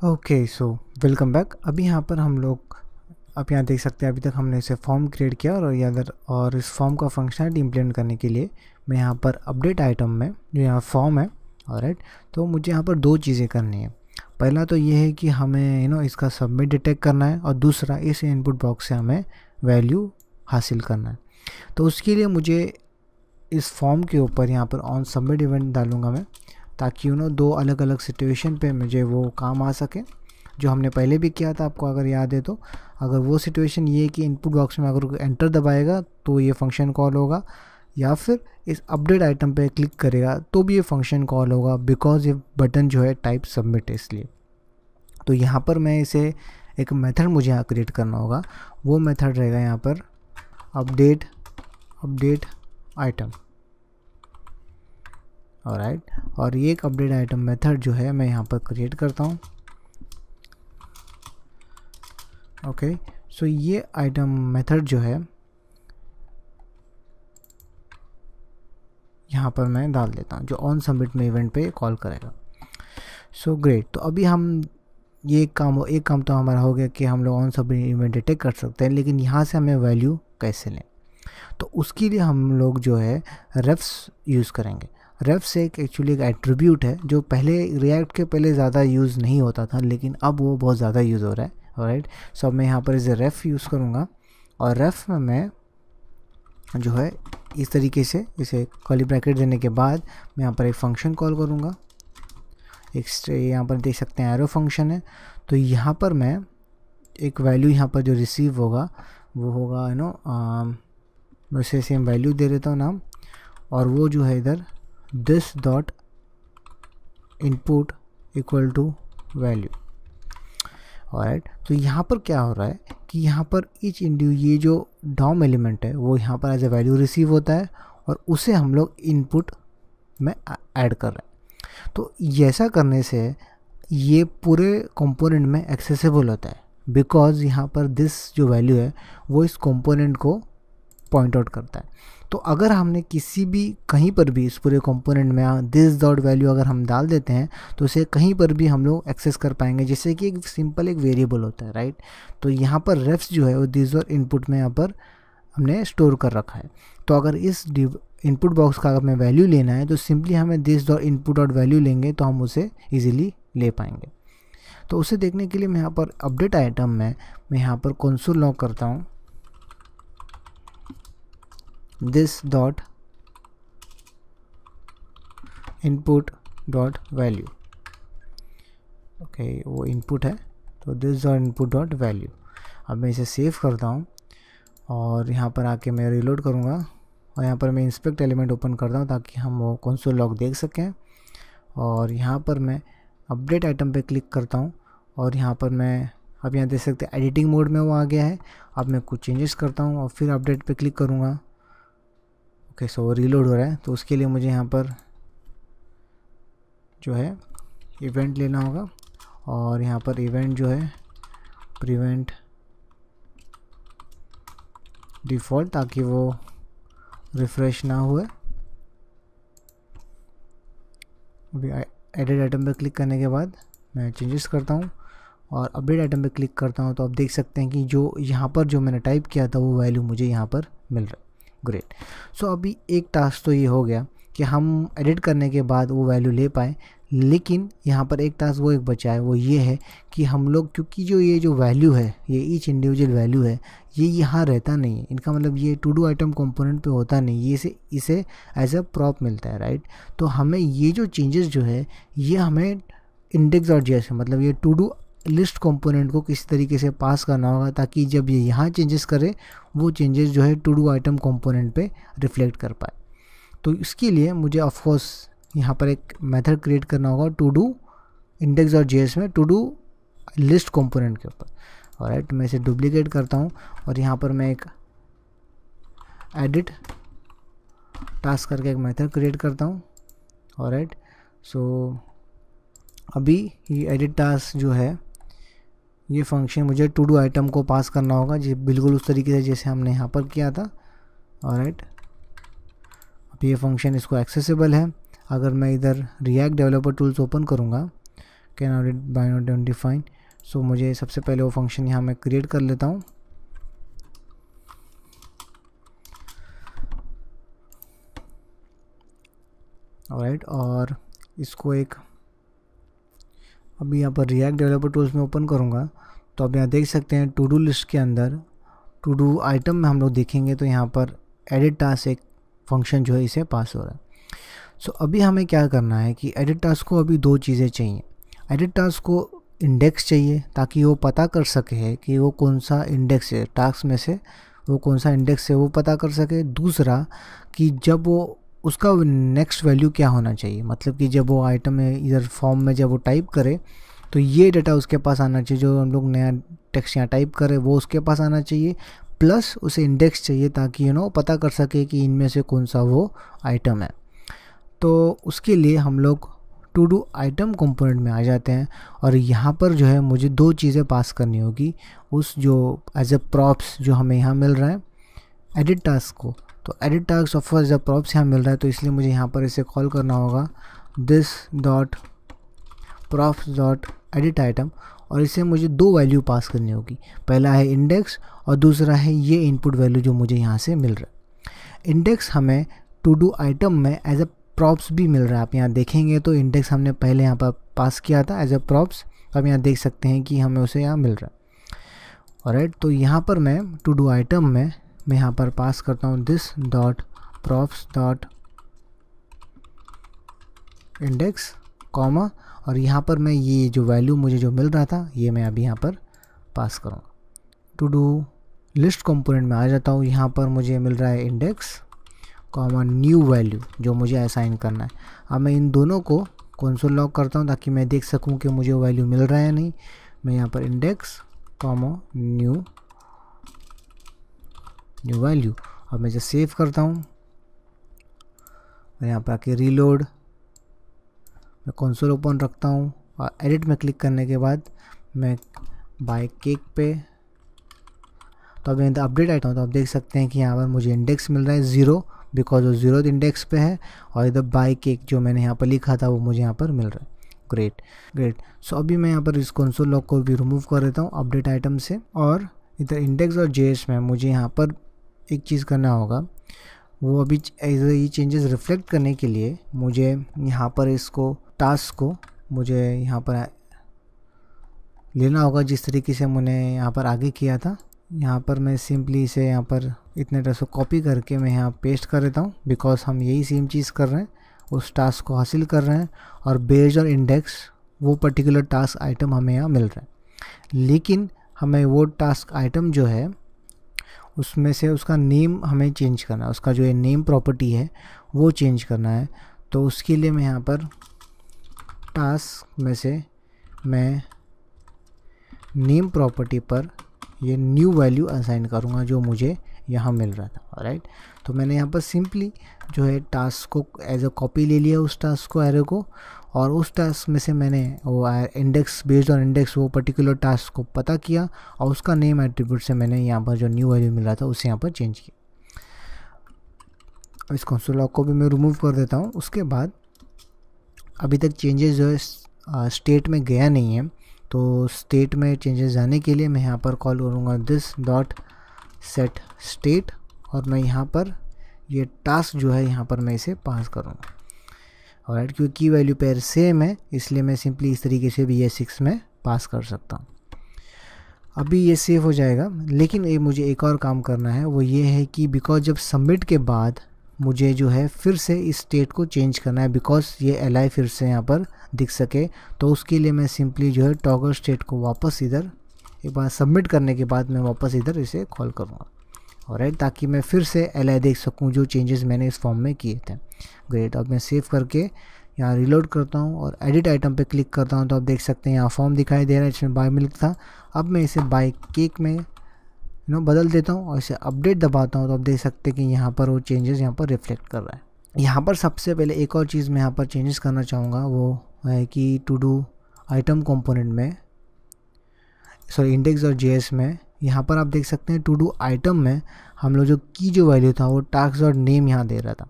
Okay, so welcome back. अभी यहाँ पर हम लोग आप यहाँ देख सकते हैं, अभी तक हमने इसे फॉर्म क्रिएट किया और इस फॉर्म का फंक्शनलिटी इम्प्लीमेंट करने के लिए मैं यहाँ पर अपडेट आइटम में जो यहाँ फॉर्म है, ऑलराइट, तो मुझे यहाँ पर दो चीज़ें करनी है। पहला तो ये है कि हमें इसका सबमिट डिटेक्ट करना है, और दूसरा इस इनपुट बॉक्स से हमें वैल्यू हासिल करना है। तो उसके लिए मुझे इस फॉर्म के ऊपर यहाँ पर ऑन सबमिट इवेंट डालूँगा मैं, ताकि दो अलग अलग सिचुएशन पे मुझे वो काम आ सके जो हमने पहले भी किया था। आपको अगर याद है तो अगर वो सिचुएशन ये है कि इनपुट बॉक्स में अगर एंटर दबाएगा तो ये फंक्शन कॉल होगा, या फिर इस अपडेट आइटम पे क्लिक करेगा तो भी ये फंक्शन कॉल होगा, बिकॉज ये बटन जो है टाइप सबमिट है इसलिए। तो यहाँ पर मैं इसे एक मेथड मुझे यहाँ क्रिएट करना होगा। वो मेथड रहेगा यहाँ पर अपडेट आइटम, ऑलराइट। और ये एक अपडेट आइटम मेथड जो है मैं यहाँ पर क्रिएट करता हूँ। ओके, सो ये आइटम मेथड जो है यहाँ पर मैं डाल देता हूँ, जो ऑन सबमिट में इवेंट पे कॉल करेगा। So great. तो अभी हम ये एक काम तो हमारा हो गया कि हम लोग ऑन सबमिट इवेंट डिटेक्ट कर सकते हैं, लेकिन यहाँ से हमें वैल्यू कैसे लें, तो उसके लिए हम लोग जो है रेफ्स यूज़ करेंगे। रेफ्स एक एक्चुअली एक एट्रीब्यूट है जो पहले रिएक्ट के पहले ज़्यादा यूज़ नहीं होता था, लेकिन अब वो बहुत ज़्यादा यूज़ हो रहा है, ऑलराइट। सो अब मैं यहाँ पर इसे रेफ यूज़ करूँगा, और रेफ में मैं जो है इस तरीके से इसे कर्ली ब्रैकेट देने के बाद मैं यहाँ पर एक फंक्शन कॉल करूँगा। यहाँ पर देख सकते हैं एरो फंक्शन है। तो यहाँ पर मैं एक वैल्यू यहाँ पर जो रिसीव होगा वो होगा मैं उसे सेम वैल्यू दे देता हूँ नाम, और वो जो है इधर this dot input equal to value, alright. तो यहाँ पर क्या हो रहा है कि यहाँ पर ये जो डॉम एलिमेंट है वो यहाँ पर एज ए वैल्यू रिसीव होता है, और उसे हम लोग इनपुट में ऐड कर रहे हैं। तो ऐसा करने से ये पूरे कंपोनेंट में एक्सेसिबल होता है, बिकॉज यहाँ पर दिस जो वैल्यू है वो इस कंपोनेंट को पॉइंट आउट करता है। तो अगर हमने किसी भी कहीं पर भी इस पूरे कंपोनेंट में दिस डॉट वैल्यू अगर हम डाल देते हैं तो इसे कहीं पर भी हम लोग एक्सेस कर पाएंगे, जैसे कि एक सिंपल एक वेरिएबल होता है, राइट। तो यहाँ पर रेफ्स जो है वो दिस डॉट इनपुट में यहाँ पर हमने स्टोर कर रखा है। तो अगर इस इनपुट बॉक्स का अगर हमें वैल्यू लेना है तो सिंपली हमें this dot input dot value लेंगे तो हम उसे ईजिली ले पाएंगे। तो उसे देखने के लिए मैं यहाँ पर अपडेट आइटम में मैं यहाँ पर कंसोल लॉग करता हूँ this dot input dot value. Okay, वो इनपुट है, तो this dot input dot value. अब मैं इसे सेव करता हूँ और यहाँ पर आके मैं रिलोड करूँगा, और यहाँ पर मैं इंस्पेक्ट एलिमेंट ओपन करता हूँ ताकि हम वो कंसोल लॉग देख सकें। और यहाँ पर मैं अपडेट आइटम पे क्लिक करता हूँ, और यहाँ पर मैं अब यहाँ देख सकते हैं एडिटिंग मोड में वो आ गया है। अब मैं कुछ चेंजेस करता हूँ और फिर अपडेट पे क्लिक करूँगा। ओके, सो रीलोड हो रहा है, तो उसके लिए मुझे यहाँ पर जो है इवेंट लेना होगा, और यहाँ पर इवेंट जो है प्रिवेंट डिफ़ॉल्ट, ताकि वो रिफ़्रेश ना हुए। अभी एडिट आइटम पे क्लिक करने के बाद मैं चेंजेस करता हूँ और अपडेट आइटम पे क्लिक करता हूँ, तो आप देख सकते हैं कि जो यहाँ पर जो मैंने टाइप किया था वो वैल्यू मुझे यहाँ पर मिल रहा है। ग्रेट। सो अभी एक टास्क तो ये हो गया कि हम एडिट करने के बाद वो वैल्यू ले पाए, लेकिन यहाँ पर एक टास्क वो एक बचा है, वो ये है कि हम लोग, क्योंकि ये जो वैल्यू है, ये ईच इंडिविजुअल वैल्यू है, ये यहाँ रहता नहीं है। इनका मतलब ये टू डू आइटम कंपोनेंट पे होता नहीं, ये इसे एज अ प्रॉप मिलता है, राइट। तो हमें ये जो चेंजेस जो है ये हमें इंडेक्स और जैसे मतलब ये टू डू लिस्ट कंपोनेंट को किसी तरीके से पास करना होगा, ताकि जब ये यहाँ चेंजेस करे वो चेंजेस जो है टू डू आइटम कंपोनेंट पे रिफ्लेक्ट कर पाए। तो इसके लिए मुझे ऑफकोर्स यहाँ पर एक मेथड क्रिएट करना होगा टू डू इंडेक्स और जेएस में टू डू लिस्ट कंपोनेंट के ऊपर, ऑलराइट। मैं इसे डुप्लीकेट करता हूँ और यहाँ पर मैं एक एडिट टास्क करके एक मेथड क्रिएट करता हूँ, ऑलराइट। सो अभी ये एडिट टास्क जो है ये फंक्शन मुझे टू डू आइटम को पास करना होगा, जी बिल्कुल उस तरीके से जैसे हमने यहाँ पर किया था, ऑलराइट। अब ये फंक्शन इसको एक्सेसिबल है। अगर मैं इधर रिएक्ट डेवलपर टूल्स ओपन करूँगा can audit by not define. So मुझे सबसे पहले वो फंक्शन यहाँ मैं क्रिएट कर लेता हूँ। ऑलराइट, और इसको एक अभी यहाँ पर रिएक्ट डेवलपर टूल्स में ओपन करूँगा तो अब यहाँ देख सकते हैं टू डू लिस्ट के अंदर टू डू आइटम में हम लोग देखेंगे तो यहाँ पर एडिट टास्क एक फंक्शन जो है इसे पास हो रहा है। सो अभी हमें क्या करना है कि एडिट टास्क को अभी दो चीज़ें चाहिए। एडिट टास्क को इंडेक्स चाहिए ताकि वो पता कर सके कि वो कौन सा इंडेक्स है, टास्क में से वो कौन सा इंडेक्स है वो पता कर सके। दूसरा कि जब वो उसका नेक्स्ट वैल्यू क्या होना चाहिए, मतलब कि जब वो आइटम में इधर फॉर्म में जब वो टाइप करे तो ये डाटा उसके पास आना चाहिए, जो हम लोग नया टेक्स्ट यहाँ टाइप करें वो उसके पास आना चाहिए, प्लस उसे इंडेक्स चाहिए ताकि पता कर सके कि इनमें से कौन सा वो आइटम है। तो उसके लिए हम लोग टू डू आइटम कंपोनेंट में आ जाते हैं और यहाँ पर जो है मुझे दो चीज़ें पास करनी होगी उस जो एज ए प्रॉप्स जो हमें यहाँ मिल रहा है एडिट टास्क को। तो एडिट टास्क ऑफ कोर्स जब प्रॉप्स यहाँ मिल रहा है तो इसलिए मुझे यहाँ पर इसे कॉल करना होगा this dot props dot edit item, और इसे मुझे दो वैल्यू पास करनी होगी। पहला है इंडेक्स और दूसरा है ये इनपुट वैल्यू जो मुझे यहाँ से मिल रहा है। इंडेक्स हमें टू डू आइटम में एज ए प्रॉप्स भी मिल रहा है। आप यहाँ देखेंगे तो इंडेक्स हमने पहले यहाँ पर पास किया था एज ए प्रॉप्स, अब यहाँ देख सकते हैं कि हमें उसे यहाँ मिल रहा है। ऑलराइट, तो यहाँ पर मैं टू डू आइटम में मैं यहाँ पर पास करता हूँ this dot props dot index comma, और यहाँ पर मैं ये जो वैल्यू मुझे जो मिल रहा था ये मैं अभी यहाँ पर पास करूँगा। टू डू लिस्ट कंपोनेंट में आ जाता हूँ, यहाँ पर मुझे मिल रहा है इंडेक्स कॉमा न्यू वैल्यू जो मुझे असाइन करना है। अब मैं इन दोनों को कंसोल लॉग करता हूँ ताकि मैं देख सकूँ कि मुझे वो वैल्यू मिल रहा है या नहीं। मैं यहाँ पर इंडेक्स कॉमा न्यू वैल्यू, अब मैं इसे सेव करता हूँ। मैं यहाँ पर आके रीलोड, मैं कंसोल ओपन रखता हूँ और एडिट में क्लिक करने के बाद मैं बाय केक पे, तो अब मैं अपडेट आता हूँ तो आप देख सकते हैं कि यहाँ पर मुझे इंडेक्स मिल रहा है 0 बिकॉज वो 0 इंडेक्स पे है, और इधर बाय केक जो मैंने यहाँ पर लिखा था वो मुझे यहाँ पर मिल रहा है। ग्रेट। सो अभी मैं यहाँ पर इस कंसोल लॉग को भी रिमूव कर देता हूँ अपडेट आइटम से, और इधर इंडेक्स और जेएस में मुझे यहाँ पर एक चीज़ करना होगा, वो अभी ये चेंजेस रिफ्लेक्ट करने के लिए मुझे यहाँ पर इसको टास्क को मुझे यहाँ पर लेना होगा जिस तरीके से मैंने यहाँ पर आगे किया था। यहाँ पर मैं सिंपली इसे यहाँ पर इतने तरह से कॉपी करके मैं यहाँ पेस्ट कर देता हूँ, बिकॉज हम यही सेम चीज़ कर रहे हैं, उस टास्क को हासिल कर रहे हैं और बेस्ड और इंडेक्स वो पर्टिकुलर टास्क आइटम हमें यहाँ मिल रहा है। लेकिन हमें वो टास्क आइटम जो है उसमें से उसका नेम हमें चेंज करना है, उसका जो ये नेम प्रॉपर्टी है वो चेंज करना है। तो उसके लिए मैं यहाँ पर टास्क में से मैं नेम प्रॉपर्टी पर ये न्यू वैल्यू असाइन करूँगा जो मुझे यहाँ मिल रहा था। राइट, तो मैंने यहाँ पर सिंपली जो है टास्क को एज अ कॉपी ले लिया उस टास्क को, एरे को, और उस टास्क में से मैंने वो इंडेक्स बेस्ड ऑन इंडेक्स वो पर्टिकुलर टास्क को पता किया और उसका नेम एट्रीब्यूट से मैंने यहाँ पर जो न्यू वैल्यू मिल रहा था उसे यहाँ पर चेंज किया। इस कंसोल लॉग को भी मैं रिमूव कर देता हूँ। उसके बाद अभी तक चेंजेस जो है स्टेट में गया नहीं है, तो स्टेट में चेंजेस जाने के लिए मैं यहाँ पर कॉल करूँगा दिस डॉट सेट स्टेट, और मैं यहाँ पर ये टास्क जो है यहाँ पर मैं इसे पास करूँगा। ऑलराइट, क्योंकि की वैल्यू पेयर सेम है इसलिए मैं सिंपली इस तरीके से भी ये 6 में पास कर सकता हूँ। अभी ये सेव हो जाएगा, लेकिन ये मुझे एक और काम करना है, वो ये है कि बिकॉज जब सबमिट के बाद मुझे जो है फिर से इस स्टेट को चेंज करना है, बिकॉज ये एल फिर से यहाँ पर दिख सके, तो उसके लिए मैं सिंपली जो है टॉगल स्टेट को वापस इधर एक बार सबमिट करने के बाद मैं वापस इधर इसे कॉल करूँगा। ऑलराइट, ताकि मैं फिर से एल देख सकूँ जो चेंजेस मैंने इस फॉर्म में किए थे। ग्रेट, अब मैं सेव करके यहाँ रिलोड करता हूँ और एडिट आइटम पे क्लिक करता हूँ तो आप देख सकते हैं यहाँ फॉर्म दिखाई दे रहा है जिसमें बाय मिल्क था। अब मैं इसे बाय केक में बदल देता हूँ और इसे अपडेट दबाता हूँ तो आप देख सकते हैं कि यहाँ पर वो चेंजेस यहाँ पर रिफ्लेक्ट कर रहा है। यहाँ पर सबसे पहले एक और चीज़ मैं यहाँ पर चेंजेस करना चाहूँगा, वो है कि टू डू आइटम कंपोनेंट में इंडेक्स और जेएस में यहाँ पर आप देख सकते हैं टू डू आइटम में हम लोग जो की जो वैल्यू था वो टास्क और नेम यहाँ दे रहा था।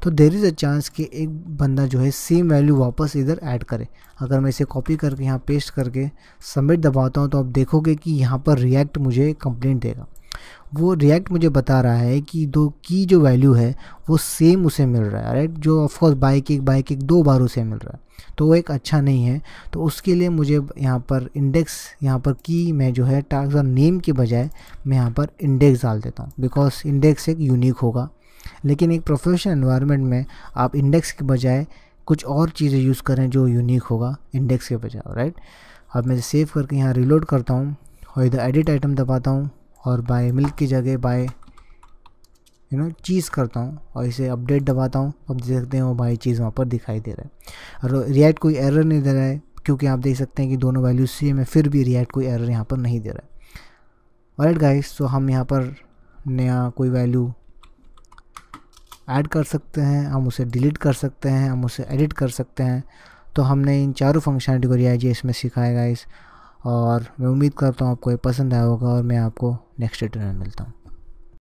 तो देयर इज़ अ चांस कि एक बंदा जो है सेम वैल्यू वापस इधर ऐड करे। अगर मैं इसे कॉपी करके यहाँ पेस्ट करके सबमिट दबाता हूँ तो आप देखोगे कि यहाँ पर रिएक्ट मुझे कंप्लेंट देगा। वो रिएक्ट मुझे बता रहा है कि दो की जो वैल्यू है वो सेम उसे मिल रहा है, राइट, जो ऑफकोर्स बाइक एक 2 बार उसे मिल रहा है, तो वो एक अच्छा नहीं है। तो उसके लिए मुझे यहाँ पर इंडेक्स, यहाँ पर की में जो है टास्क और नेम के बजाय मैं यहाँ पर इंडेक्स डाल देता हूँ, बिकॉज इंडेक्स एक यूनिक होगा। लेकिन एक प्रोफेशनल एनवायरनमेंट में आप इंडेक्स के बजाय कुछ और चीज़ें यूज़ करें जो यूनिक होगा इंडेक्स के बजाय, राइट। अब मैं सेव करके यहाँ रिलोड करता हूँ और इधर एडिट आइटम दबाता हूँ और बाय मिल्क की जगह बाय चीज़ करता हूँ और इसे अपडेट दबाता हूँ। अब देख सकते हैं वो बाय चीज़ वहाँ पर दिखाई दे रहा है और रिएक्ट कोई एरर नहीं दे रहा है, क्योंकि आप देख सकते हैं कि दोनों वैल्यू सेम है, फिर भी रिएक्ट कोई एरर यहाँ पर नहीं दे रहा है। ऑलराइट गाइस, तो हम यहाँ पर नया कोई वैल्यू ऐड कर सकते हैं, हम उसे डिलीट कर सकते हैं, हम उसे एडिट कर सकते हैं। तो हमने इन चारों फंक्शनलिटी को React.js में सिखाया गाइस, और मैं उम्मीद करता हूँ आपको ये पसंद आया होगा और मैं आपको नेक्स्ट ट्यूटोरियल में मिलता हूँ।